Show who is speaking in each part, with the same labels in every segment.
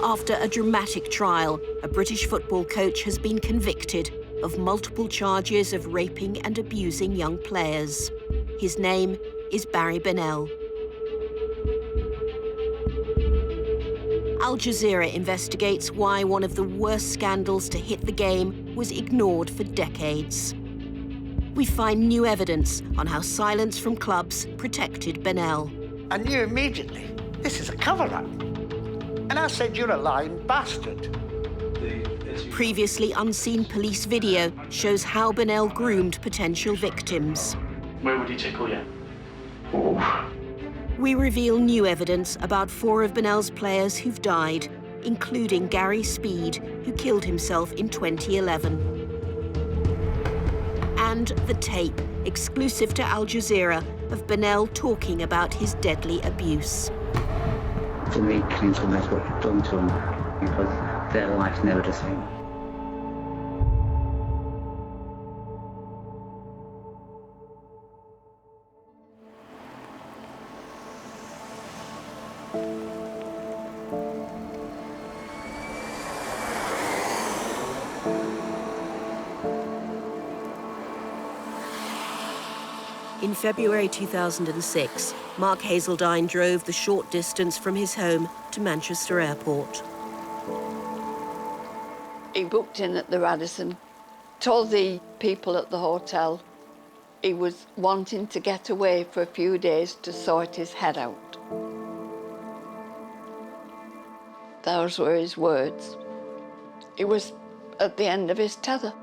Speaker 1: After a dramatic trial, a British football coach has been convicted of multiple charges of raping and abusing young players. His name is Barry Bennell. Al Jazeera investigates why one of the worst scandals to hit the game was ignored for decades. We find new evidence on how silence from clubs protected Bennell.
Speaker 2: I knew immediately, this is a cover-up. And I said, you're a lying bastard.
Speaker 1: Previously unseen police video shows how Bennell groomed potential victims.
Speaker 3: Where would he tickle you?
Speaker 1: We reveal new evidence about 4 of Bennell's players who've died, including Gary Speed, who killed himself in 2011. And the tape, exclusive to Al Jazeera, of Bennell talking about his deadly abuse.
Speaker 4: For me, came to admit what you've done to them, because their life's never the same.
Speaker 1: In February 2006, Mark Hazeldine drove the short distance from his home to Manchester Airport.
Speaker 5: He booked in at the Radisson, told the people at the hotel he was wanting to get away for a few days to sort his head out. Those were his words. He was at the end of his tether.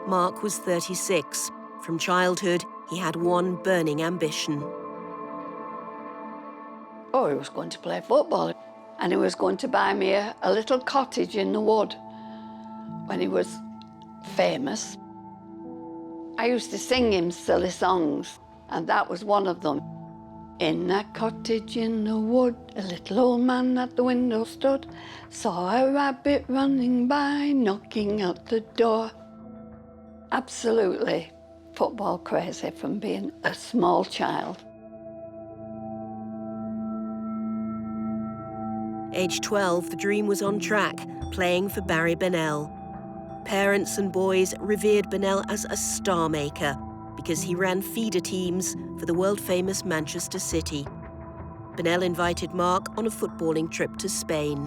Speaker 1: Mark was 36. From childhood, he had one burning ambition.
Speaker 5: Oh, he was going to play football, and he was going to buy me a little cottage in the wood when he was famous. I used to sing him silly songs, and that was one of them. In that cottage in the wood, a little old man at the window stood, saw a rabbit running by, knocking at the door. Absolutely football crazy from being a small child.
Speaker 1: Age 12, the dream was on track, playing for Barry Bennell. Parents and boys revered Bennell as a star maker because he ran feeder teams for the world-famous Manchester City. Bennell invited Mark on a footballing trip to Spain.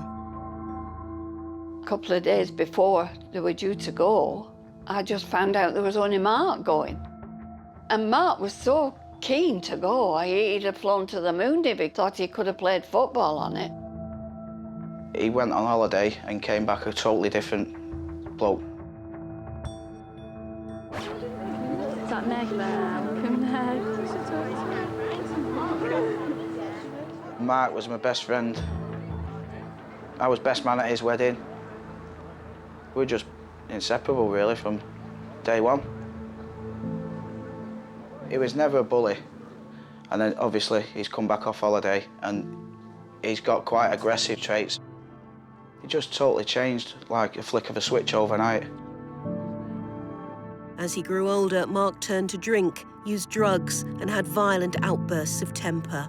Speaker 5: A couple of days before they were due to go, I just found out there was only Mark going. And Mark was so keen to go, he'd have flown to the moon if he thought he could have played football on it.
Speaker 6: He went on holiday and came back a totally different bloke. Mark was my best friend. I was best man at his wedding. We were just inseparable, really, from day one. He was never a bully. And then, obviously, he's come back off holiday and he's got quite aggressive traits. He just totally changed, like a flick of a switch overnight.
Speaker 1: As he grew older, Mark turned to drink, used drugs, and had violent outbursts of temper.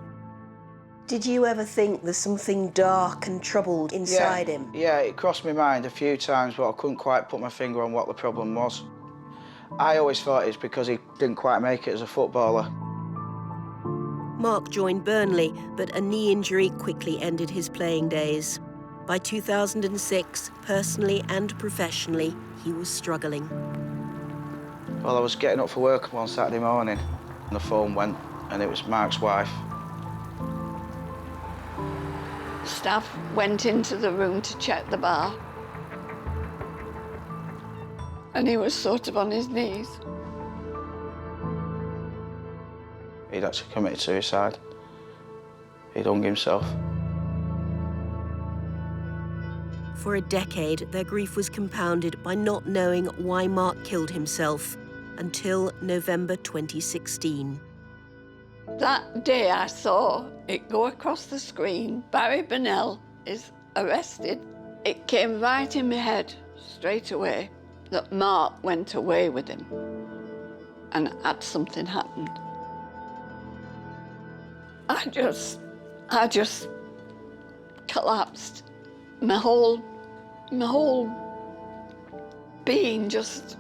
Speaker 7: Did you ever think there's something dark and troubled inside him?
Speaker 6: Yeah, it crossed my mind a few times, but I couldn't quite put my finger on what the problem was. I always thought it's because he didn't quite make it as a footballer.
Speaker 1: Mark joined Burnley, but a knee injury quickly ended his playing days. By 2006, personally and professionally, he was struggling.
Speaker 6: Well, I was getting up for work one Saturday morning, and the phone went, and it was Mark's wife.
Speaker 5: Staff went into the room to check the bar. And he was sort of on his knees.
Speaker 6: He'd actually committed suicide. He'd hung himself.
Speaker 1: For a decade, their grief was compounded by not knowing why Mark killed himself until November 2016.
Speaker 5: That day I saw it go across the screen, Barry Bennell is arrested. It came right in my head straight away that Mark went away with him and had something happened. I just I just collapsed. My whole being just...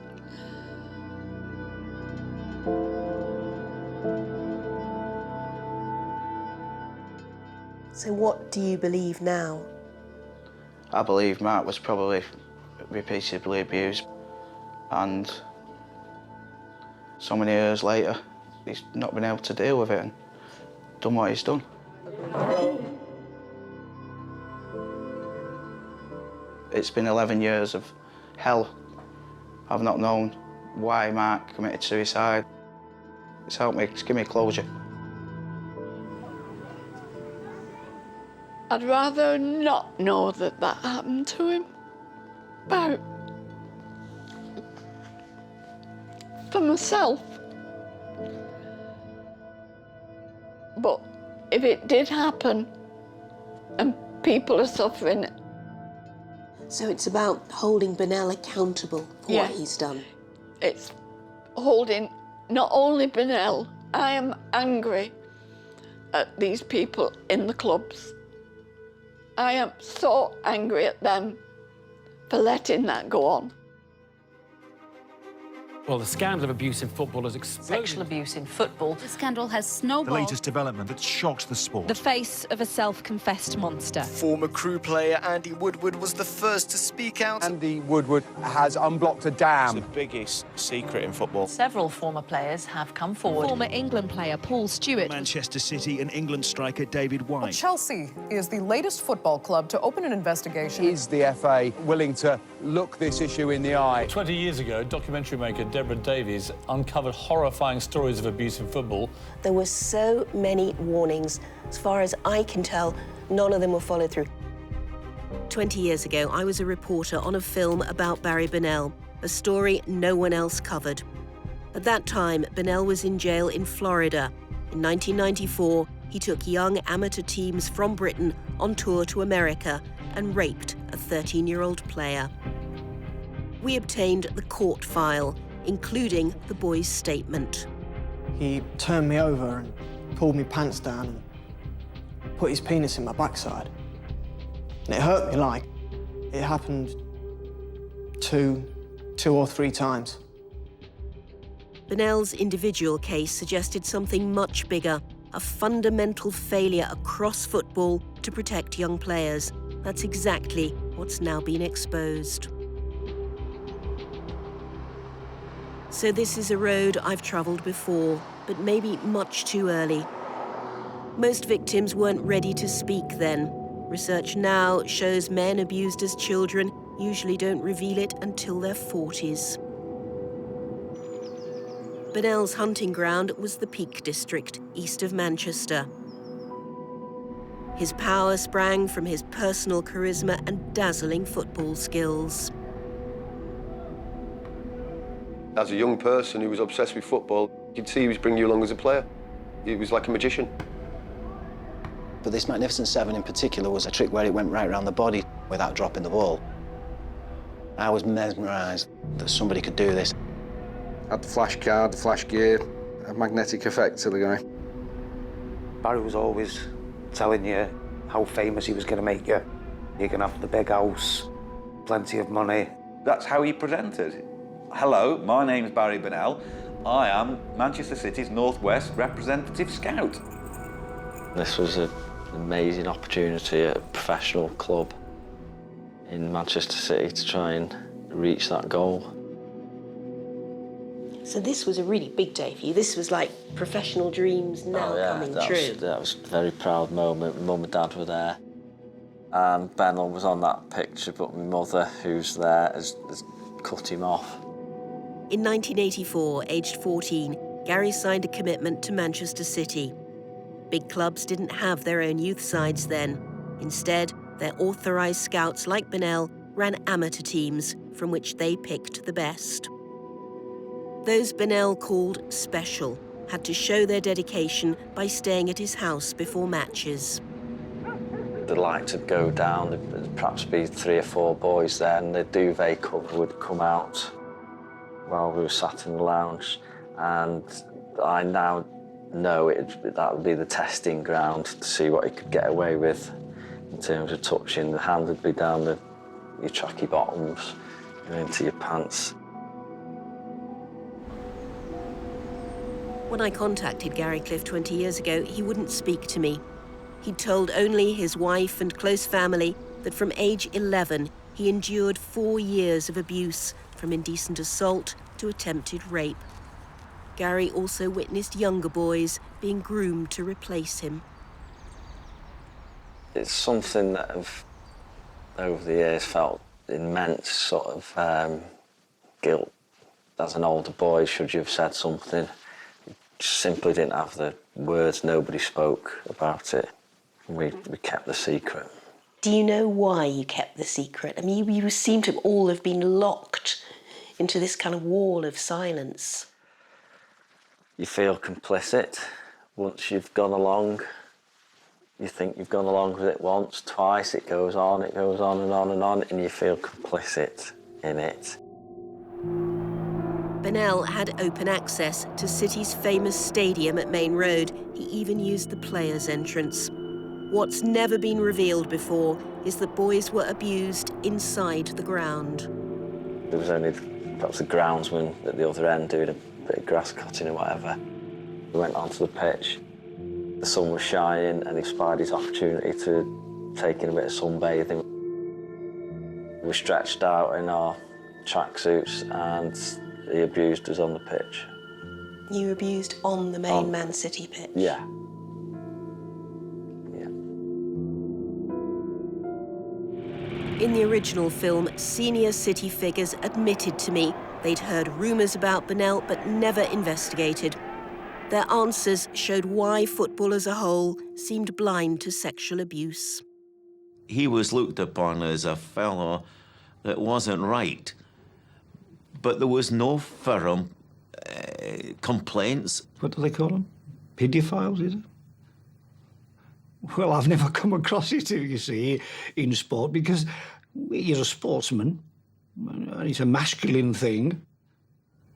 Speaker 7: So what do you believe now?
Speaker 6: I believe Mark was probably repeatedly abused, and so many years later, he's not been able to deal with it and done what he's done. It's been 11 years of hell. I've not known why Mark committed suicide. It's helped me, it's given me closure.
Speaker 5: I'd rather not know that that happened to him. But for myself. But if it did happen and people are suffering...
Speaker 7: So it's about holding Bennell accountable for what he's done?
Speaker 5: It's holding not only Bennell. I am angry at these people in the clubs. I am so angry at them for letting that go on.
Speaker 3: Well, the scandal of abuse in football has exploded.
Speaker 8: Sexual abuse in football.
Speaker 9: The scandal has snowballed.
Speaker 10: The latest development that shocked the sport.
Speaker 9: The face of a self-confessed monster.
Speaker 11: Former Crewe player Andy Woodward was the first to speak out.
Speaker 12: Andy Woodward has unblocked a dam.
Speaker 13: It's the biggest secret in football.
Speaker 8: Several former players have come forward.
Speaker 9: Former England player Paul Stewart.
Speaker 10: Manchester City and England striker David White.
Speaker 14: Well, Chelsea is the latest football club to open an investigation.
Speaker 12: Is the FA willing to look this issue in the eye?
Speaker 15: 20 years ago, documentary maker Deborah Davies uncovered horrifying stories of abuse in football.
Speaker 7: There were so many warnings. As far as I can tell, none of them were followed through.
Speaker 1: 20 years ago, I was a reporter on a film about Barry Bennell, a story no one else covered. At that time, Bennell was in jail in Florida. In 1994, he took young amateur teams from Britain on tour to America and raped a 13-year-old player. We obtained the court file, including the boy's statement.
Speaker 16: He turned me over and pulled my pants down and put his penis in my backside. And it hurt me like. It happened two or three times.
Speaker 1: Bennell's individual case suggested something much bigger, a fundamental failure across football to protect young players. That's exactly what's now been exposed. So this is a road I've travelled before, but maybe much too early. Most victims weren't ready to speak then. Research now shows men abused as children usually don't reveal it until their 40s. Bennell's hunting ground was the Peak District, east of Manchester. His power sprang from his personal charisma and dazzling football skills.
Speaker 17: As a young person who was obsessed with football, you'd see he was bringing you along as a player. He was like a magician.
Speaker 18: But this Magnificent Seven in particular was a trick where it went right around the body without dropping the ball. I was mesmerised that somebody could do this.
Speaker 19: Had the flash card, the flash gear, a magnetic effect to the guy.
Speaker 2: Barry was always telling you how famous he was going to make you. You're going to have the big house, plenty of money.
Speaker 20: That's how he presented. Hello, my name's Barry Bennell. I am Manchester City's Northwest representative scout.
Speaker 21: This was an amazing opportunity at a professional club in Manchester City to try and reach that goal.
Speaker 7: So this was a really big day for you. This was like professional dreams now coming true.
Speaker 21: That was a very proud moment. Mum and Dad were there. And Bennell was on that picture, but my mother, who's there, has cut him off.
Speaker 1: In 1984, aged 14, Gary signed a commitment to Manchester City. Big clubs didn't have their own youth sides then. Instead, their authorised scouts like Bennell ran amateur teams from which they picked the best. Those Bennell called special had to show their dedication by staying at his house before matches.
Speaker 21: The lights would go down, there'd perhaps be 3 or 4 boys there, and the duvet cover would come out while we were sat in the lounge. And I now know that would be the testing ground to see what he could get away with in terms of touching. The hand would be down your tracky bottoms, into your pants.
Speaker 1: When I contacted Gary Cliff 20 years ago, he wouldn't speak to me. He'd told only his wife and close family that from age 11, he endured 4 years of abuse, from indecent assault to attempted rape. Gary also witnessed younger boys being groomed to replace him.
Speaker 21: It's something that I've, over the years, felt immense sort of guilt. As an older boy, should you have said something? Just simply didn't have the words, nobody spoke about it. We kept the secret.
Speaker 7: Do you know why you kept the secret? I mean, you seem to all have been locked into this kind of wall of silence.
Speaker 21: You feel complicit once you've gone along. You think you've gone along with it once, twice, it goes on and on and on, and you feel complicit in it.
Speaker 1: Bennell had open access to City's famous stadium at Main Road. He even used the players' entrance. What's never been revealed before is that boys were abused inside the ground.
Speaker 21: There was only perhaps the groundsman at the other end doing a bit of grass cutting or whatever. We went onto the pitch. The sun was shining and he spied his opportunity to take in a bit of sunbathing. We stretched out in our tracksuits and he abused us on the pitch.
Speaker 7: You were abused on the main Man City pitch?
Speaker 21: Yeah.
Speaker 1: In the original film, senior City figures admitted to me they'd heard rumours about Bennell but never investigated. Their answers showed why football as a whole seemed blind to sexual abuse.
Speaker 4: He was looked upon as a fellow that wasn't right, but there was no firm complaints.
Speaker 22: What do they call them? Paedophiles, is it? Well, I've never come across it, you see, in sport, because he's a sportsman, and it's a masculine thing.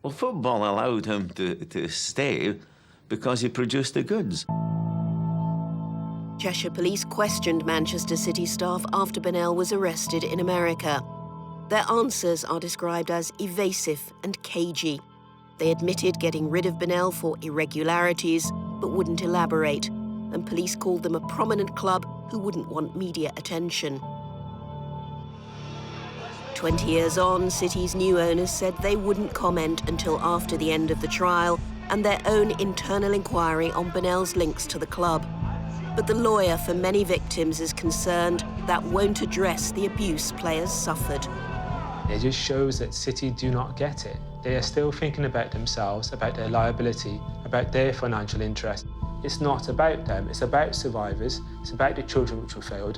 Speaker 4: Well, football allowed him to stay because he produced the goods.
Speaker 1: Cheshire Police questioned Manchester City staff after Bennell was arrested in America. Their answers are described as evasive and cagey. They admitted getting rid of Bennell for irregularities, but wouldn't elaborate, and police called them a prominent club who wouldn't want media attention. 20 years on, City's new owners said they wouldn't comment until after the end of the trial and their own internal inquiry on Bennell's links to the club. But the lawyer for many victims is concerned that won't address the abuse players suffered.
Speaker 23: It just shows that City do not get it. They are still thinking about themselves, about their liability, about their financial interest. It's not about them, it's about survivors, it's about the children which were failed.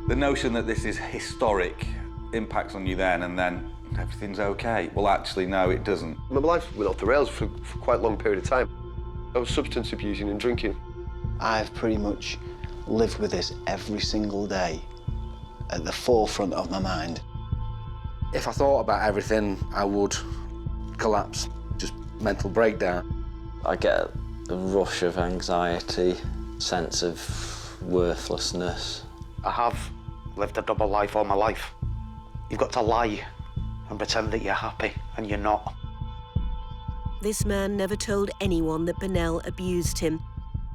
Speaker 20: The notion that this is historic impacts on you then and then everything's okay. Well, actually, no, it doesn't.
Speaker 17: My life went off the rails for quite a long period of time. I was substance abusing and drinking.
Speaker 18: I've pretty much lived with this every single day at the forefront of my mind.
Speaker 19: If I thought about everything, I would collapse, just mental breakdown.
Speaker 21: I get a rush of anxiety, sense of worthlessness.
Speaker 2: I have lived a double life all my life. You've got to lie and pretend that you're happy, and you're not.
Speaker 1: This man never told anyone that Bennell abused him.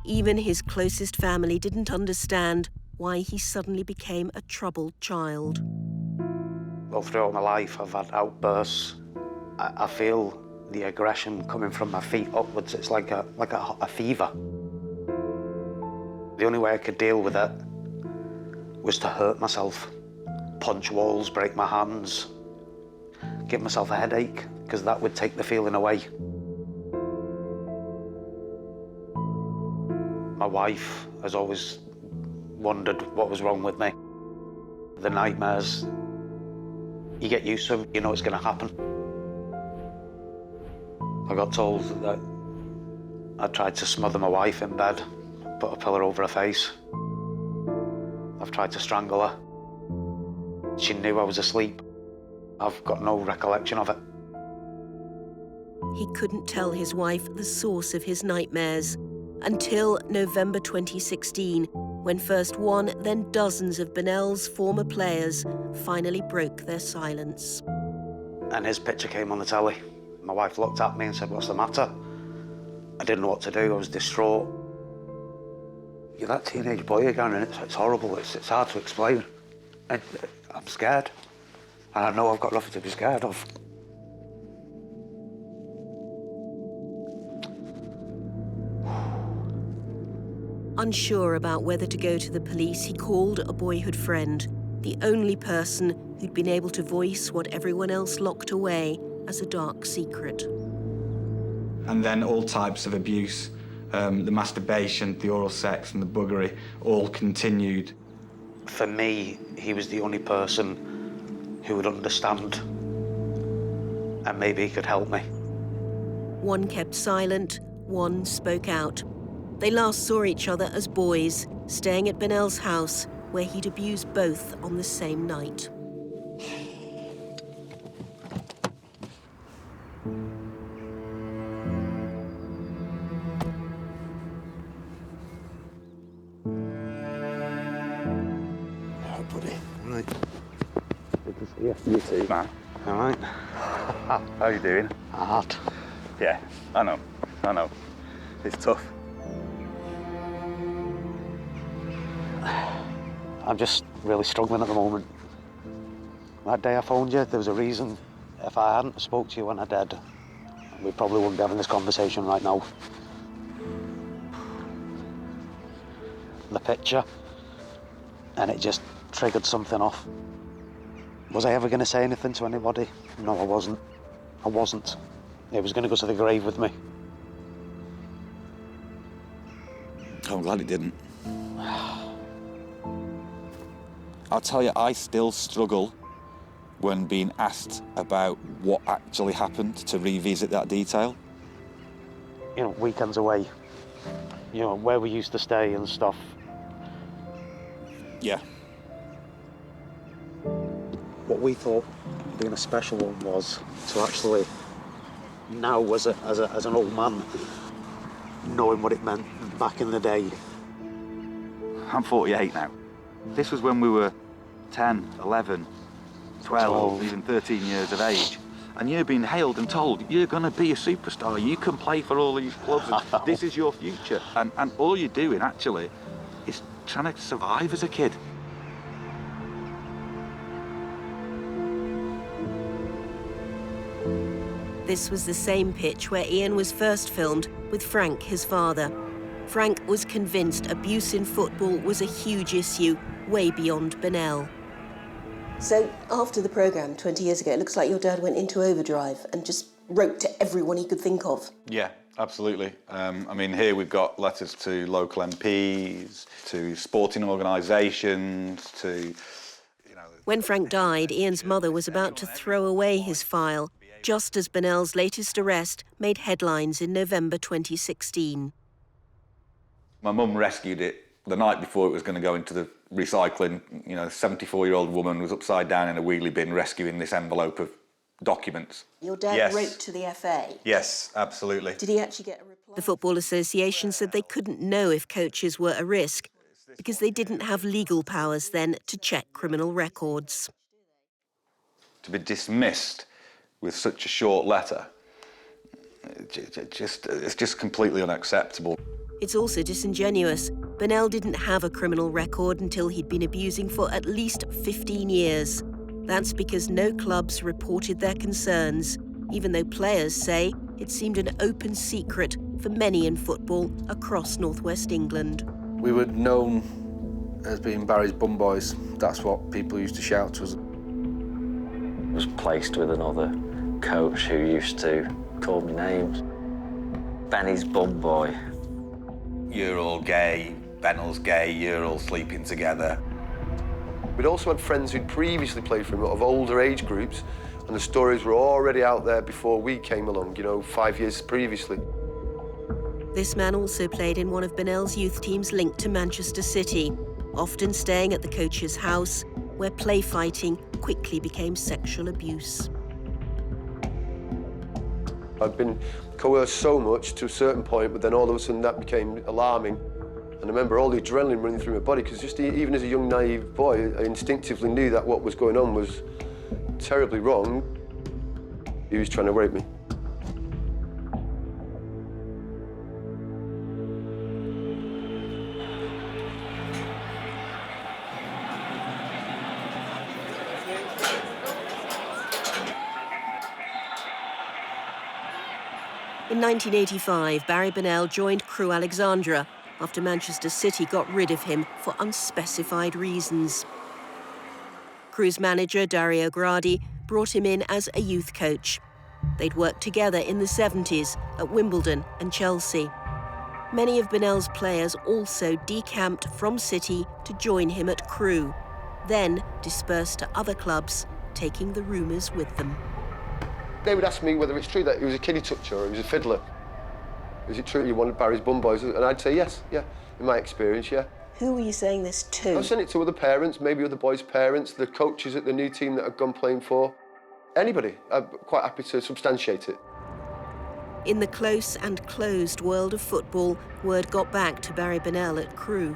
Speaker 1: Even his closest family didn't understand why he suddenly became a troubled child.
Speaker 2: Well, throughout my life, I've had outbursts. I feel the aggression coming from my feet upwards. It's like a fever. The only way I could deal with it was to hurt myself, punch walls, break my hands, give myself a headache, because that would take the feeling away. My wife has always wondered what was wrong with me. The nightmares, you get used to them, you know it's going to happen. I got told that I tried to smother my wife in bed, put a pillow over her face. I've tried to strangle her. She knew I was asleep. I've got no recollection of it.
Speaker 1: he couldn't tell his wife the source of his nightmares until November 2016, when first one, then dozens of Bennell's former players finally broke their silence.
Speaker 2: And his picture came on the telly. My wife looked at me and said, "What's the matter?" I didn't know what to do. I was distraught. You're that teenage boy again, and it's horrible. It's hard to explain. I'm scared. And I know I've got nothing to be scared of.
Speaker 1: Unsure about whether to go to the police, he called a boyhood friend, the only person who'd been able to voice what everyone else locked away as a dark secret.
Speaker 3: And then all types of abuse, the masturbation, the oral sex and the buggery, all continued.
Speaker 2: For me, he was the only person who would understand, and maybe he could help me.
Speaker 1: One kept silent, one spoke out. They last saw each other as boys, staying at Bennell's house, where he'd abused both on the same night.
Speaker 2: Hi, buddy. All right. Good to see you. You too, man. All right.
Speaker 20: How you doing?
Speaker 2: Hard.
Speaker 20: Yeah, I know. It's tough.
Speaker 2: I'm just really struggling at the moment. That day I phoned you, there was a reason. If I hadn't spoke to you when I did, we probably wouldn't be having this conversation right now. The picture, and it just triggered something off. Was I ever going to say anything to anybody? No, I wasn't. It was going to go to the grave with me.
Speaker 20: I'm glad it didn't. I'll tell you, I still struggle when being asked about what actually happened to revisit that detail.
Speaker 2: You know, weekends away, you know, where we used to stay and stuff.
Speaker 20: Yeah.
Speaker 2: What we thought being a special one was to actually, now as an old man, knowing what it meant back in the day.
Speaker 20: I'm 48 now. This was when we were 10, 11, 12, even 13 years of age. And you're being hailed and told, you're going to be a superstar, you can play for all these clubs, and this is your future. And all you're doing, actually, is trying to survive as a kid.
Speaker 1: This was the same pitch where Ian was first filmed with Frank, his father. Frank was convinced abuse in football was a huge issue, way beyond Bennell.
Speaker 7: So after the programme 20 years ago, it looks like your dad went into overdrive and just wrote to everyone he could think of.
Speaker 20: Yeah, absolutely. I mean, here we've got letters to local MPs, to sporting organisations, to...
Speaker 1: When Frank died, Ian's mother was about to throw away his file, just as Bennell's latest arrest made headlines in November 2016.
Speaker 20: My mum rescued it the night before it was going to go into the recycling. You know, a 74-year-old woman was upside down in a wheelie bin rescuing this envelope of documents.
Speaker 7: Your dad wrote to the FA?
Speaker 20: Yes, absolutely.
Speaker 7: Did he actually get a reply?
Speaker 1: The Football Association said they couldn't know if coaches were a risk because they didn't have legal powers then to check criminal records.
Speaker 20: To be dismissed with such a short letter, it's just completely unacceptable.
Speaker 1: It's also disingenuous. Bennell didn't have a criminal record until he'd been abusing for at least 15 years. That's because no clubs reported their concerns, even though players say it seemed an open secret for many in football across northwest England.
Speaker 19: We were known as being Barry's bum boys. That's what people used to shout to us.
Speaker 21: I was placed with another coach who used to call me names. Benny's bum boy.
Speaker 20: You're all gay, Bennell's gay, you're all sleeping together.
Speaker 17: We'd also had friends who'd previously played for him of older age groups, and the stories were already out there before we came along, you know, 5 years previously.
Speaker 1: This man also played in one of Bennell's youth teams linked to Manchester City, often staying at the coach's house, where play fighting quickly became sexual abuse.
Speaker 17: I'd been coerced so much to a certain point, but then all of a sudden that became alarming. And I remember all the adrenaline running through my body, because just even as a young, naive boy, I instinctively knew that what was going on was terribly wrong. He was trying to rape me.
Speaker 1: In 1985, Barry Bennell joined Crewe Alexandra after Manchester City got rid of him for unspecified reasons. Crewe's manager, Dario Gradi, brought him in as a youth coach. They'd worked together in the 70s at Wimbledon and Chelsea. Many of Bennell's players also decamped from City to join him at Crewe, then dispersed to other clubs, taking the rumours with them.
Speaker 17: They would ask me whether it's true that he was a kiddie toucher or he was a fiddler. Is it true you wanted Barry's bum boys? And I'd say yes, yeah, in my experience, yeah.
Speaker 7: Who were you saying this to?
Speaker 17: I was saying it to other parents, maybe other boys' parents, the coaches at the new team that I'd gone playing for. Anybody. I'm quite happy to substantiate it.
Speaker 1: In the close and closed world of football, word got back to Barry Bennell at Crewe.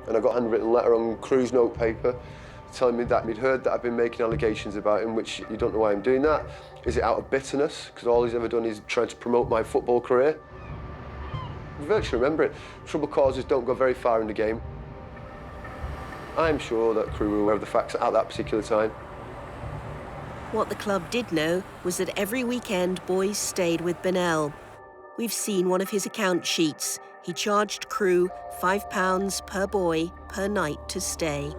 Speaker 17: And I got a handwritten letter on Crewe's notepaper telling me that he'd heard that I'd been making allegations about him, which you don't know why I'm doing that. Is it out of bitterness? Because all he's ever done is trying to promote my football career. I virtually remember it. Trouble causes don't go very far in the game. I'm sure that Crewe were aware of the facts at that particular time.
Speaker 1: What the club did know was that every weekend boys stayed with Bennell. We've seen one of his account sheets. He charged Crewe £5 per boy per night to stay.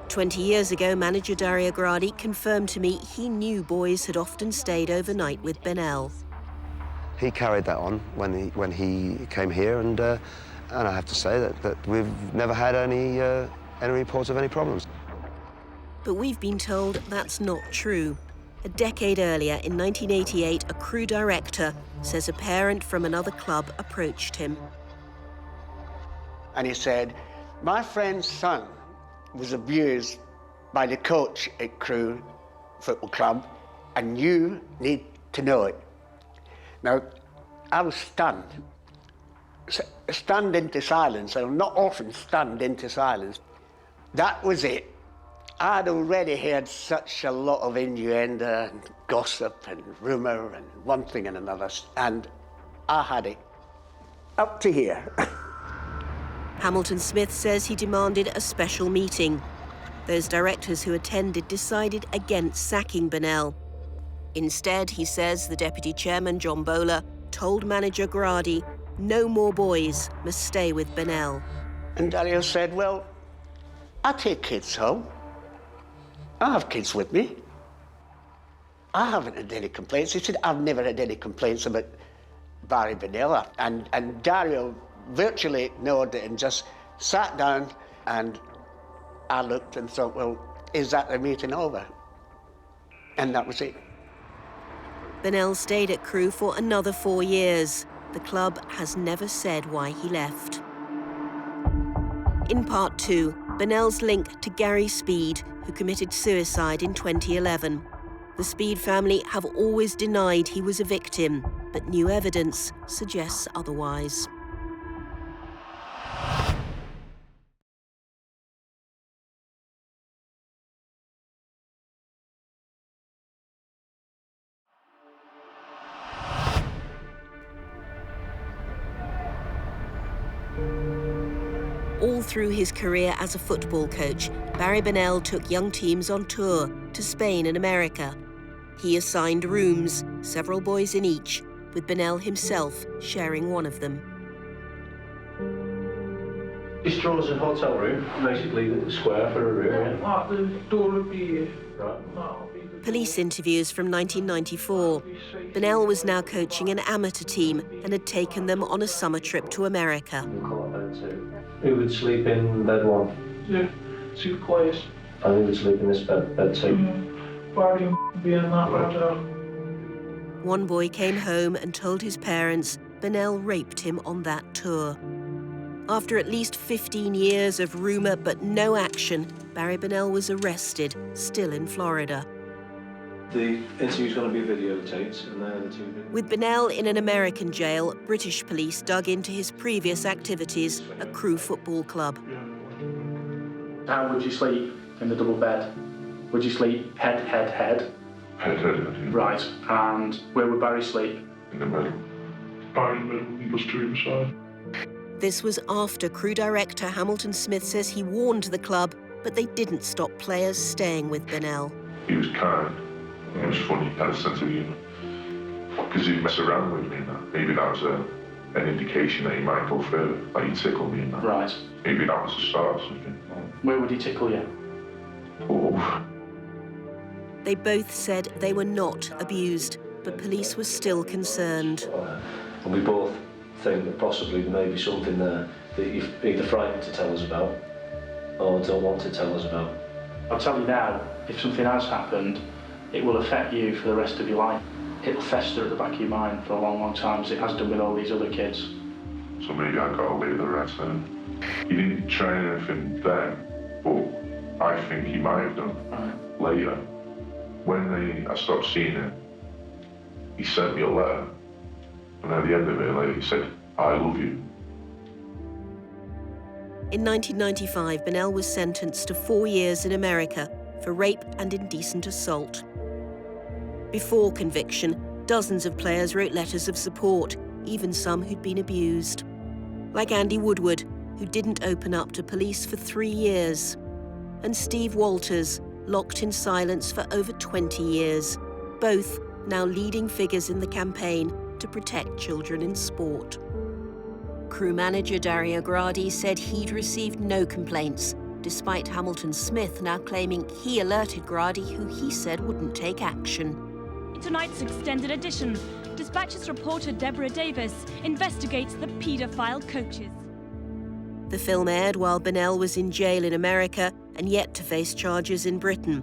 Speaker 1: 20 years ago, manager Dario Gradi confirmed to me he knew boys had often stayed overnight with Bennell.
Speaker 5: He carried that on when he came here, and I have to say that we've never had any reports of any problems.
Speaker 1: But we've been told that's not true. A decade earlier, in 1988, a Crewe director says a parent from another club approached him.
Speaker 6: And he said, my friend's son was abused by the coach at Crewe Football Club, and you need to know it. Now, I was stunned. Stunned into silence. I'm not often stunned into silence. That was it. I'd already heard such a lot of innuendo and gossip and rumour and one thing and another, and I had it up to here.
Speaker 1: Hamilton Smith says he demanded a special meeting. Those directors who attended decided against sacking Bennell. Instead, he says, the deputy chairman, John Bowler, told manager Gradi no more boys must stay with Bennell.
Speaker 6: And Dario said, well, I take kids home. I have kids with me. I haven't had any complaints. He said, I've never had any complaints about Barry Bennella. And Dario virtually ignored it and just sat down, and I looked and thought, well, is that the meeting over? And that was it.
Speaker 1: Bennell stayed at Crewe for another 4 years. The club has never said why he left. In part 2, Bennell's link to Gary Speed, who committed suicide in 2011. The Speed family have always denied he was a victim, but new evidence suggests otherwise. All through his career as a football coach, Barry Bennell took young teams on tour to Spain and America. He assigned rooms, several boys in each, with Bennell himself sharing one of them.
Speaker 11: Bistro a hotel room, basically the square for a room. Yeah. The door would be right.
Speaker 1: Police interviews from 1994. Bennell was now coaching an amateur team and had taken them on a summer trip to America.
Speaker 11: Who would sleep in bed one?
Speaker 24: Yeah, super quiet.
Speaker 11: And who would sleep in this bed two?
Speaker 24: Barry would be in that bed.
Speaker 1: One boy came home and told his parents Bennell raped him on that tour. After at least 15 years of rumour but no action, Barry Bennell was arrested, still in Florida.
Speaker 11: The interview's going to be videotaped, and they're the two...
Speaker 1: With Bennell in an American jail, British police dug into his previous activities at Crewe Football Club.
Speaker 24: How would you sleep in the double bed? Would you sleep head?
Speaker 11: Head.
Speaker 24: Right, and where would Barry sleep?
Speaker 11: In the middle.
Speaker 24: Barry in the middle, he was to his side.
Speaker 1: This was after Crewe director Hamilton Smith says he warned the club, but they didn't stop players staying with Bennell.
Speaker 11: He was kind. He was funny, he had a sense of humour. Because he'd mess around with me and that. Maybe that was an indication that he might go further, like he'd tickle me and that.
Speaker 24: Right.
Speaker 11: Maybe that was the start or something.
Speaker 24: Where would he tickle you?
Speaker 11: Oh.
Speaker 1: They both said they were not abused, but police were still concerned.
Speaker 11: And we both think that possibly there may be something there that you're either frightened to tell us about or don't want to tell us about.
Speaker 24: I'll tell you now, if something has happened, it will affect you for the rest of your life. It'll fester at the back of your mind for a long, long time, as it has done with all these other kids.
Speaker 11: So maybe I got away with the rest then. He didn't try anything then, but I think he might have done later. When I stopped seeing him, he sent me a letter, and at the end of it, he said, "I love you."
Speaker 1: In 1995, Bennell was sentenced to 4 years in America for rape and indecent assault. Before conviction, dozens of players wrote letters of support, even some who'd been abused. Like Andy Woodward, who didn't open up to police for 3 years, and Steve Walters, locked in silence for over 20 years, both now leading figures in the campaign to protect children in sport. Crewe manager Daria Gradi said he'd received no complaints, despite Hamilton Smith now claiming he alerted Gradi, who he said wouldn't take action.
Speaker 8: In tonight's extended edition, Dispatch's reporter Deborah Davies investigates the paedophile coaches.
Speaker 1: The film aired while Bennell was in jail in America and yet to face charges in Britain.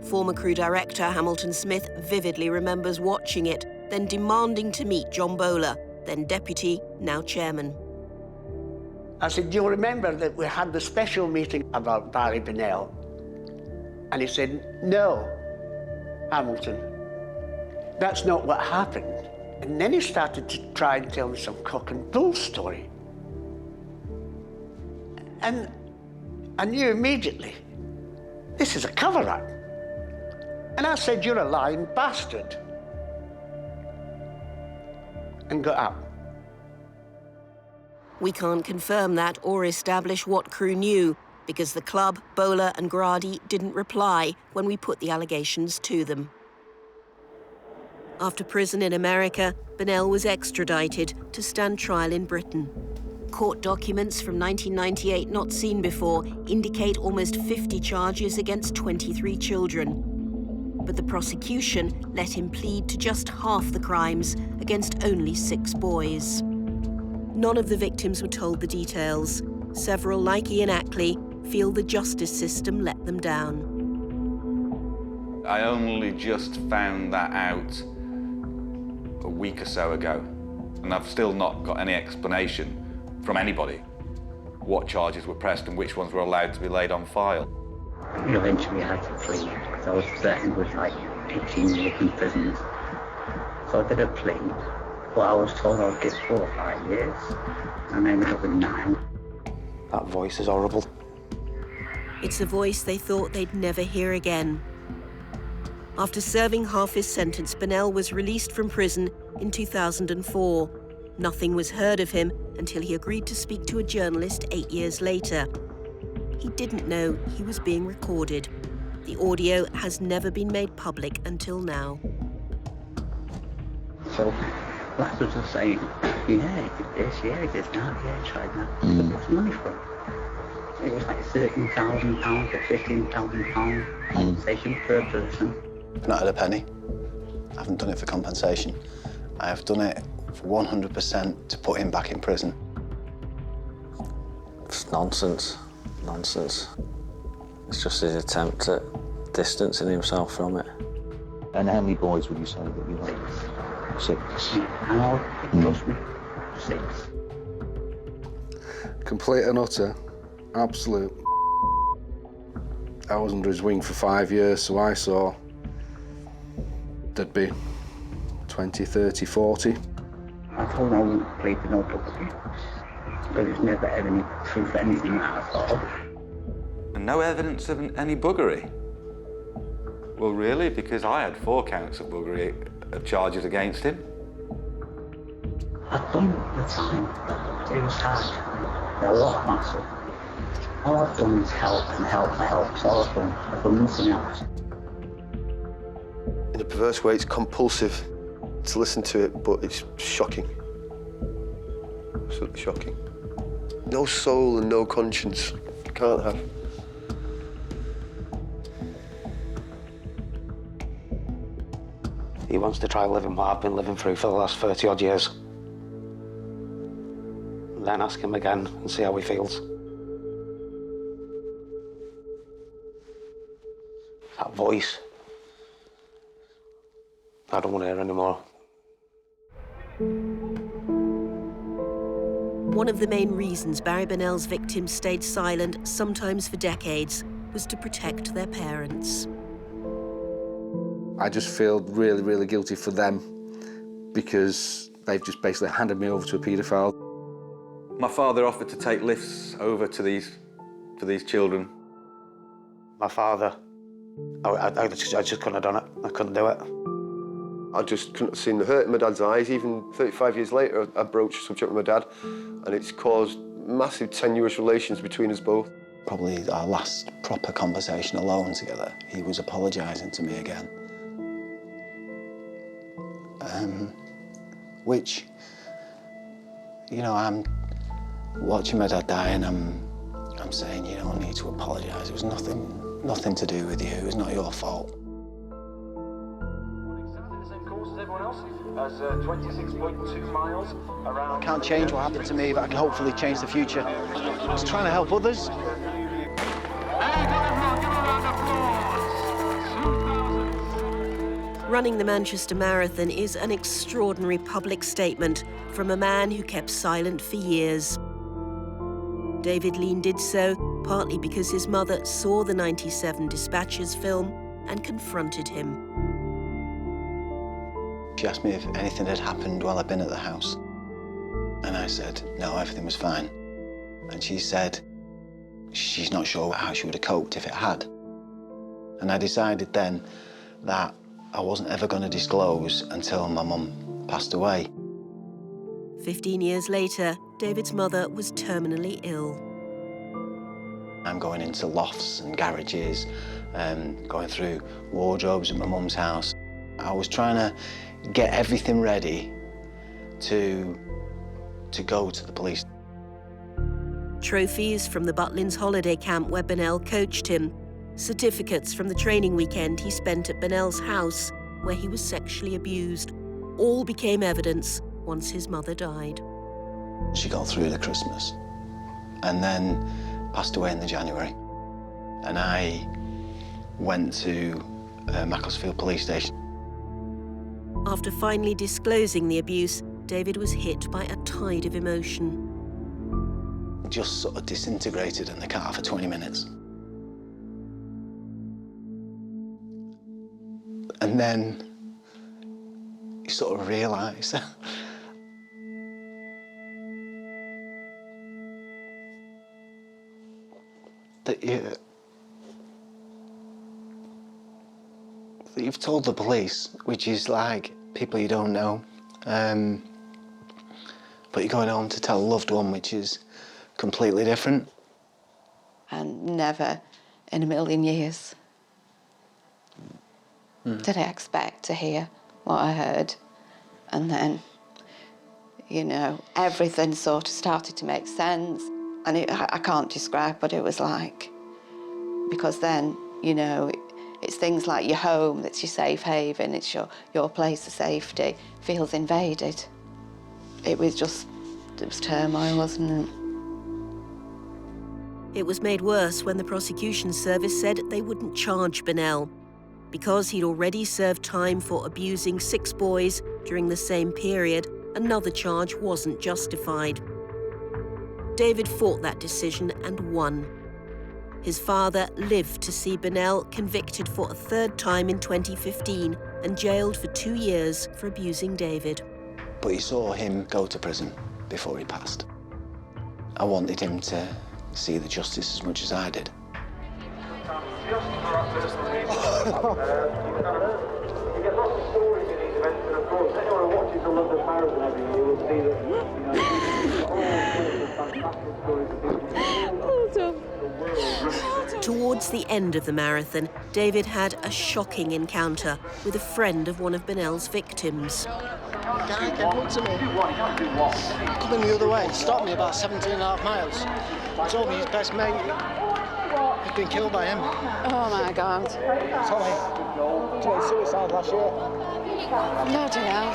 Speaker 1: Former Crewe director Hamilton Smith vividly remembers watching it, then demanding to meet John Bowler, then deputy, now chairman.
Speaker 6: I said, "Do you remember that we had the special meeting about Barry Bennell?" And he said, "No, Hamilton, that's not what happened." And then he started to try and tell me some cock and bull story. And I knew immediately, this is a cover-up. And I said, "You're a lying bastard." And got up.
Speaker 1: We can't confirm that or establish what Crewe knew, because the club, Bowler and Gradi didn't reply when we put the allegations to them. After prison in America, Bennell was extradited to stand trial in Britain. Court documents from 1998 not seen before indicate almost 50 charges against 23 children. But the prosecution let him plead to just half the crimes against only 6 boys. None of the victims were told the details. Several, like Ian Ackley, feel the justice system let them down.
Speaker 9: I only just found that out a week or so ago, and I've still not got any explanation from anybody what charges were pressed and which ones were allowed to be laid on file.
Speaker 10: Eventually I had to plead because I was threatened with like 18 years in prison. So I did a plea, but I was told I'd get 4 or 5 years, and I ended up with 9.
Speaker 5: That voice is horrible.
Speaker 1: It's a voice they thought they'd never hear again. After serving half his sentence, Bennell was released from prison in 2004. Nothing was heard of him until he agreed to speak to a journalist 8 years later. He didn't know he was being recorded. The audio has never been made public until now.
Speaker 10: So lads were just saying, yeah, he did this, yeah, he did that, yeah, he tried that. What's the money for? It was like £13,000 or £15,000 compensation per person.
Speaker 18: I've not had a penny. I haven't done it for compensation. I have done it for 100% to put him back in prison.
Speaker 21: It's nonsense. Nonsense. It's just his attempt at distancing himself from it.
Speaker 13: And how many boys would you say that you had? 6.
Speaker 10: How? Trust me. 6.
Speaker 19: Complete and utter, absolute. I was under his wing for 5 years, so I saw There'd be 20, 30, 40.
Speaker 10: I told him I wouldn't play for no club again, but there's never any proof of anything that I saw.
Speaker 9: And no evidence of any buggery? Well, really? Because I had 4 counts of buggery of charges against him.
Speaker 10: I've done the time. It was hard. A lot massive. All I've done is help and help and help. That's all I've done. I've done nothing else.
Speaker 17: In a perverse way, it's compulsive to listen to it, but it's shocking. Absolutely shocking. No soul and no conscience. You can't have.
Speaker 2: He wants to try living what I've been living through for the last 30-odd years. And then ask him again and see how he feels. That voice. I don't want to hear anymore.
Speaker 1: One of the main reasons Barry Bennell's victims stayed silent, sometimes for decades, was to protect their parents.
Speaker 19: I just feel really, really guilty for them because they've just basically handed me over to a paedophile.
Speaker 9: My father offered to take lifts over to these children.
Speaker 2: My father, I just couldn't have done it. I couldn't do it.
Speaker 17: I just couldn't have seen the hurt in my dad's eyes. Even 35 years later, I broached the subject with my dad, and it's caused massive tenuous relations between us both.
Speaker 18: Probably our last proper conversation alone together, he was apologising to me again. Which, you know, I'm watching my dad die and I'm saying, you don't need to apologise. It was nothing to do with you. It was not your fault. I can't change what happened to me, but I can hopefully change the future. I was trying to help others.
Speaker 1: Running the Manchester Marathon is an extraordinary public statement from a man who kept silent for years. David Lean did so partly because his mother saw the '97 Dispatches film and confronted him.
Speaker 18: She asked me if anything had happened while I'd been at the house. And I said, no, everything was fine. And she said she's not sure how she would have coped if it had. And I decided then that I wasn't ever going to disclose until my mum passed away.
Speaker 1: 15 years later, David's mother was terminally ill.
Speaker 18: I'm going into lofts and garages, going through wardrobes at my mum's house. I was trying to get everything ready to go to the police.
Speaker 1: Trophies from the Butlins holiday camp where Bennell coached him, certificates from the training weekend he spent at Bennell's house where he was sexually abused, all became evidence once his mother died.
Speaker 18: She got through the Christmas and then passed away in the January. And I went to Macclesfield police station.
Speaker 1: After finally disclosing the abuse, David was hit by a tide of emotion.
Speaker 18: Just sort of disintegrated in the car for 20 minutes. And then you sort of realise that you've told the police, which is like people you don't know, but you're going home to tell a loved one, which is completely different.
Speaker 12: And never in a million years did I expect to hear what I heard. And then, you know, everything sort of started to make sense. And I can't describe what it was like. Because then, you know, it's things like your home, that's your safe haven, it's your place of safety, feels invaded. It was turmoil, wasn't it?
Speaker 1: It was made worse when the prosecution service said they wouldn't charge Bennell because he'd already served time for abusing 6 boys during the same period. Another charge wasn't justified. David fought that decision and won. His father lived to see Bennell convicted for a 3rd time in 2015 and jailed for 2 years for abusing David.
Speaker 18: But he saw him go to prison before he passed. I wanted him to see the justice as much as I did.
Speaker 1: Towards the end of the marathon, David had a shocking encounter with a friend of one of Bennell's victims.
Speaker 14: The guy came up to me, coming the other way, stopped me about 17.5 miles. Told me his best mate had been killed by him.
Speaker 12: Oh my God.
Speaker 14: Tommy committed suicide last year.
Speaker 12: Bloody hell.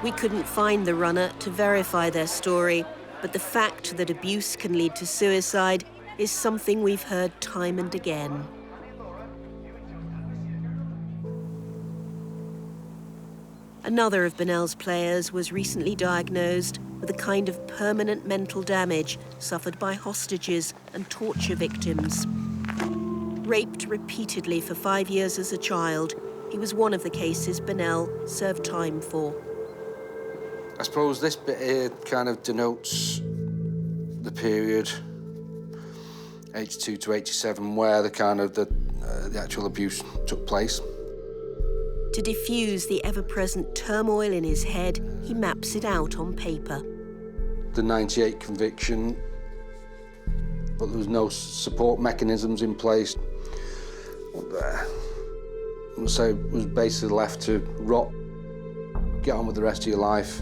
Speaker 1: We couldn't find the runner to verify their story, but the fact that abuse can lead to suicide is something we've heard time and again. Another of Bennell's players was recently diagnosed with a kind of permanent mental damage suffered by hostages and torture victims. Raped repeatedly for 5 years as a child, he was one of the cases Bennell served time for.
Speaker 19: I suppose this bit here kind of denotes the period 82 to 87 where the actual abuse took place.
Speaker 1: To diffuse the ever-present turmoil in his head, he maps it out on paper.
Speaker 19: The 98 conviction, but there was no support mechanisms in place. So it was basically left to rot, get on with the rest of your life,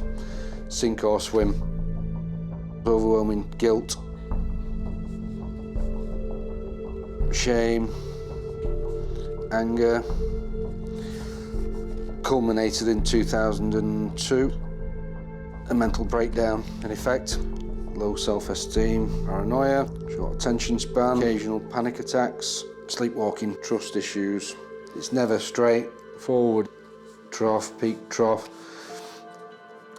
Speaker 19: sink or swim. Overwhelming guilt, shame, anger. Culminated in 2002, a mental breakdown in effect, low self-esteem, paranoia, short attention span, occasional panic attacks, sleepwalking, trust issues. It's never straight forward, trough, peak, trough,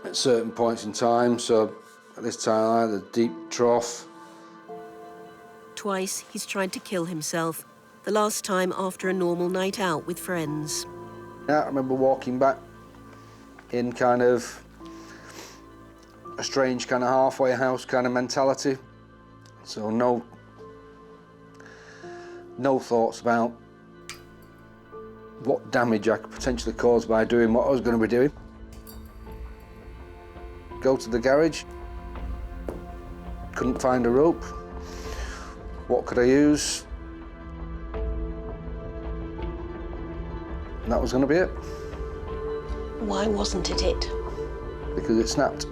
Speaker 19: at certain points in time. So at this time, I had a deep trough.
Speaker 1: Twice he's tried to kill himself, the last time after a normal night out with friends.
Speaker 19: I remember walking back in kind of a strange kind of halfway house kind of mentality. So no thoughts about what damage I could potentially cause by doing what I was going to be doing. Go to the garage, couldn't find a rope. What could I use? And that was going to be it.
Speaker 7: Why wasn't it it?
Speaker 19: Because it snapped.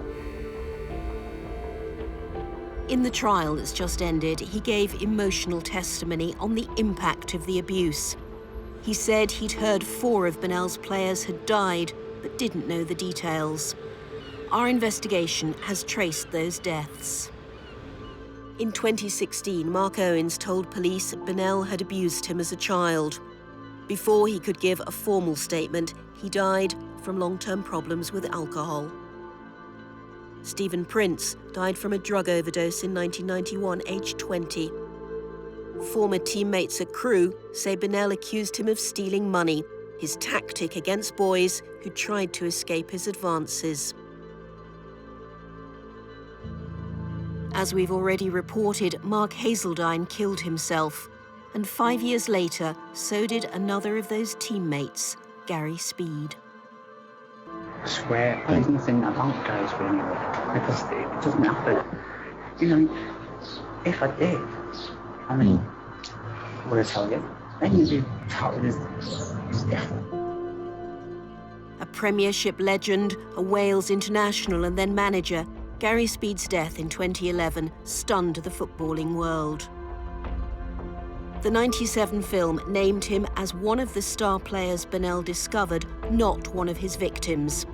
Speaker 1: In the trial that's just ended, he gave emotional testimony on the impact of the abuse. He said he'd heard 4 of Bennell's players had died, but didn't know the details. Our investigation has traced those deaths. In 2016, Mark Owens told police Bennell had abused him as a child. Before he could give a formal statement, he died from long-term problems with alcohol. Stephen Prince died from a drug overdose in 1991, aged 20. Former teammates at Crewe say Bennell accused him of stealing money, his tactic against boys who tried to escape his advances. As we've already reported, Mark Hazeldine killed himself. And 5 years later, so did another of those teammates, Gary Speed.
Speaker 10: I swear, there's nothing about guys really, because it doesn't happen. You know, if I did, I mean, what I tell you, then you'd be touted as different.
Speaker 1: A Premiership legend, a Wales international and then manager, Gary Speed's death in 2011 stunned the footballing world. The 97 film named him as one of the star players Bennell discovered, not one of his victims.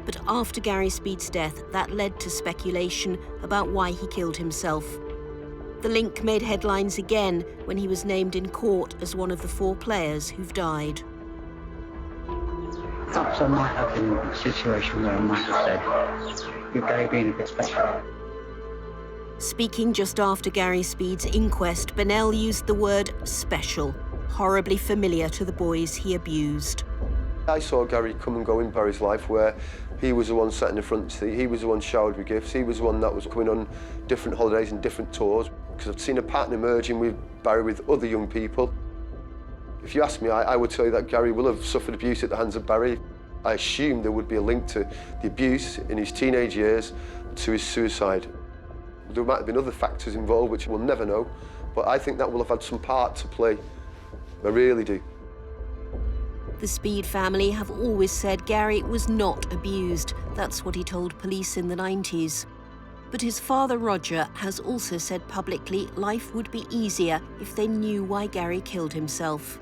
Speaker 1: But after Gary Speed's death, that led to speculation about why he killed himself. The link made headlines again when he was named in court as one of the 4 players who've died.
Speaker 10: Perhaps I might have been in a situation where I might have said, you're Gary being a bit special.
Speaker 1: Speaking just after Gary Speed's inquest, Bennell used the word special, horribly familiar to the boys he abused.
Speaker 17: I saw Gary come and go in Barry's life where he was the one sat in the front seat, he was the one showered with gifts, he was the one that was coming on different holidays and different tours. Because I've seen a pattern emerging with Barry with other young people. If you ask me, I would tell you that Gary will have suffered abuse at the hands of Barry. I assume there would be a link to the abuse in his teenage years to his suicide. There might have been other factors involved which we'll never know, but I think that will have had some part to play. I really do.
Speaker 1: The Speed family have always said Gary was not abused. That's what he told police in the 90s. But his father, Roger, has also said publicly life would be easier if they knew why Gary killed himself.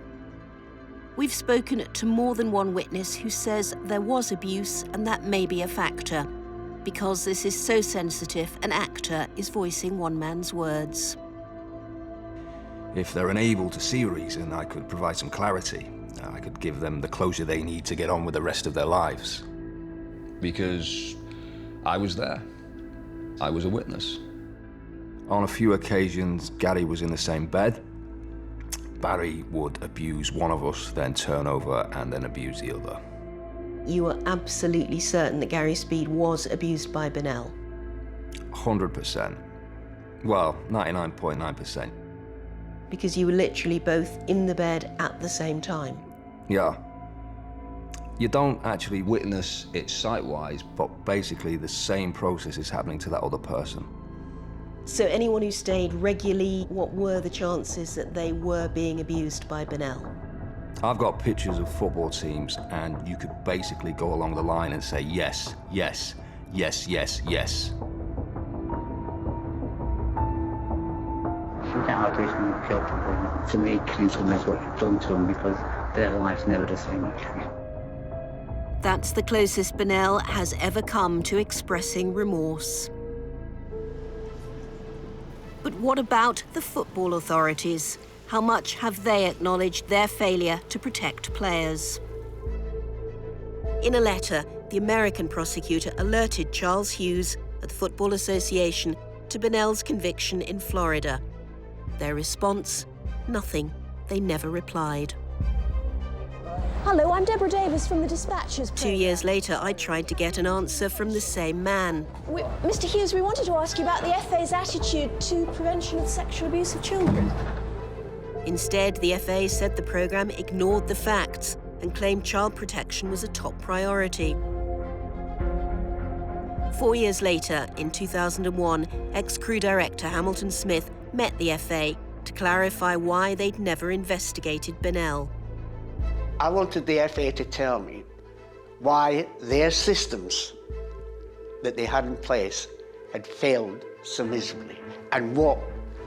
Speaker 1: We've spoken to more than one witness who says there was abuse and that may be a factor. Because this is so sensitive, an actor is voicing one man's words.
Speaker 4: If they're unable to see a reason, I could provide some clarity. I could give them the closure they need to get on with the rest of their lives.
Speaker 15: Because I was there. I was a witness.
Speaker 4: On a few occasions, Gary was in the same bed. Barry would abuse one of us, then turn over and then abuse the other.
Speaker 7: You were absolutely certain that Gary Speed was abused by Bennell?
Speaker 4: 100%. Well, 99.9%.
Speaker 7: Because you were literally both in the bed at the same time?
Speaker 4: Yeah. You don't actually witness it sight-wise, but basically the same process is happening to that other person.
Speaker 7: So anyone who stayed regularly, what were the chances that they were being abused by Bennell?
Speaker 4: I've got pictures of football teams, and you could basically go along the line and say yes, yes, yes, yes, yes.
Speaker 10: You can't argue someone killed people. To me, killing someone is what you've done to them because their life's never the same again.
Speaker 1: That's the closest Bennell has ever come to expressing remorse. But what about the football authorities? How much have they acknowledged their failure to protect players? In a letter, the American prosecutor alerted Charles Hughes at the Football Association to Bennell's conviction in Florida. Their response? Nothing. They never replied.
Speaker 16: Hello, I'm Deborah Davies from the Dispatches.
Speaker 1: 2 years later, I tried to get an answer from the same man.
Speaker 16: Mr. Hughes, we wanted to ask you about the FA's attitude to prevention of sexual abuse of children.
Speaker 1: Instead, the FA said the programme ignored the facts and claimed child protection was a top priority. 4 years later, in 2001, ex-Crewe director Hamilton Smith met the FA to clarify why they'd never investigated Bennell.
Speaker 6: I wanted the FA to tell me why their systems that they had in place had failed so miserably and what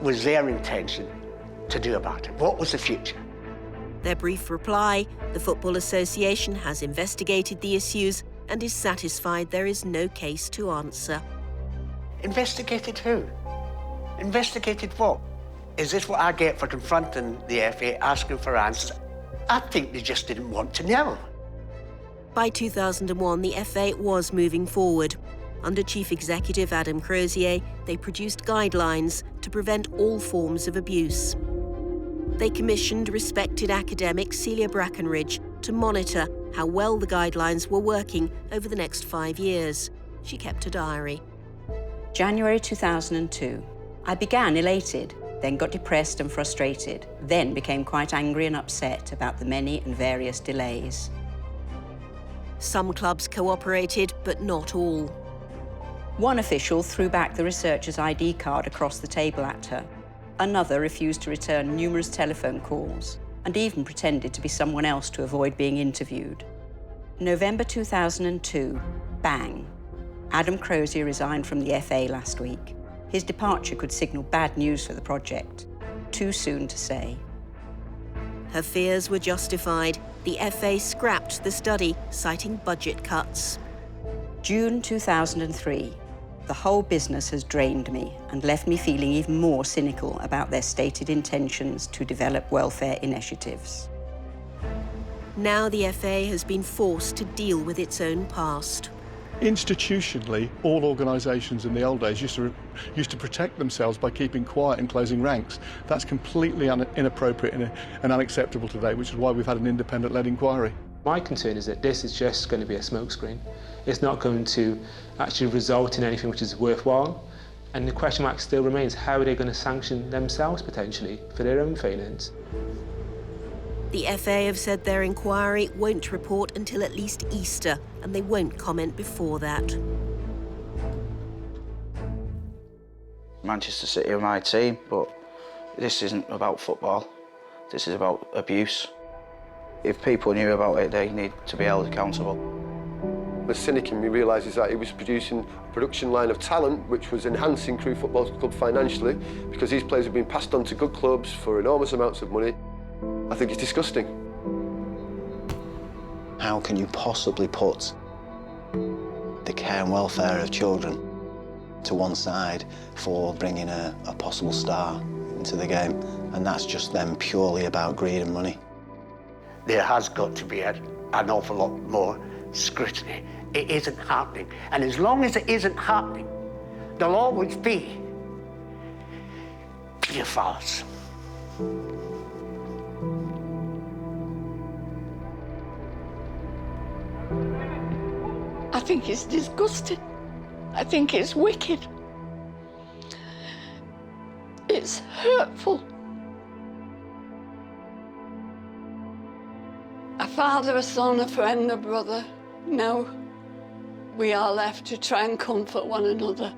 Speaker 6: was their intention to do about it. What was the future?
Speaker 1: Their brief reply, the Football Association has investigated the issues and is satisfied there is no case to answer.
Speaker 6: Investigated who? Investigated what? Is this what I get for confronting the FA, asking for answers? I think they just didn't want to know.
Speaker 1: By 2001, the FA was moving forward. Under Chief Executive Adam Crozier, they produced guidelines to prevent all forms of abuse. They commissioned respected academic Celia Brackenridge to monitor how well the guidelines were working over the next 5 years. She kept a diary.
Speaker 22: January 2002. I began elated, then got depressed and frustrated, then became quite angry and upset about the many and various delays.
Speaker 1: Some clubs cooperated, but not all.
Speaker 22: One official threw back the researcher's ID card across the table at her. Another refused to return numerous telephone calls and even pretended to be someone else to avoid being interviewed. November 2002, bang. Adam Crozier resigned from the FA last week. His departure could signal bad news for the project. Too soon to say.
Speaker 1: Her fears were justified. The FA scrapped the study, citing budget cuts.
Speaker 22: June 2003. The whole business has drained me and left me feeling even more cynical about their stated intentions to develop welfare initiatives.
Speaker 1: Now the FA has been forced to deal with its own past.
Speaker 3: Institutionally, all organisations in the old days used to protect themselves by keeping quiet and closing ranks. That's completely inappropriate and unacceptable today, which is why we've had an independent-led inquiry.
Speaker 20: My concern is that this is just going to be a smokescreen. It's not going to actually result in anything which is worthwhile. And the question mark still remains, how are they going to sanction themselves potentially for their own failings?
Speaker 1: The FA have said their inquiry won't report until at least Easter, and they won't comment before that.
Speaker 2: Manchester City are my team, but this isn't about football. This is about abuse. If people knew about it, they need to be held accountable.
Speaker 17: The cynic in me realises that he was producing a production line of talent which was enhancing Crewe Football Club financially, because these players have been passed on to good clubs for enormous amounts of money. I think it's disgusting.
Speaker 18: How can you possibly put the care and welfare of children to one side for bringing a possible star into the game? And that's just them purely about greed and money.
Speaker 6: There has got to be an awful lot more scrutiny. It isn't happening. And as long as it isn't happening, there'll always be paedophiles.
Speaker 23: I think it's disgusting. I think it's wicked. It's hurtful. A father, a son, a friend, a brother. Now we are left to try and comfort one another.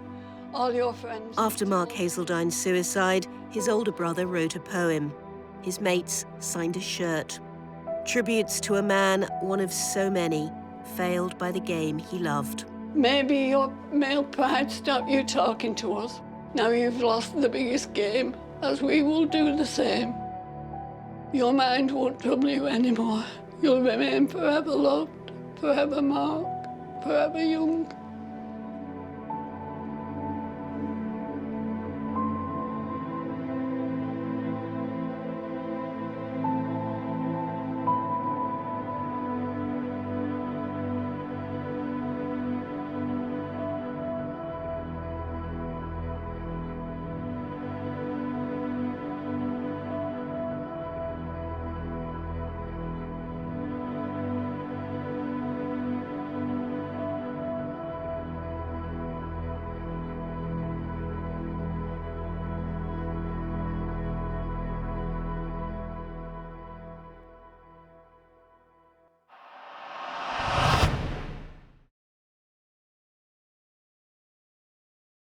Speaker 23: All your friends.
Speaker 1: After Mark Hazeldine's suicide, his older brother wrote a poem. His mates signed a shirt. Tributes to a man, one of so many, failed by the game he loved.
Speaker 23: Maybe your male pride stopped you talking to us. Now you've lost the biggest game, as we will do the same. Your mind won't trouble you anymore. You'll remain forever loved, forever marked, forever young.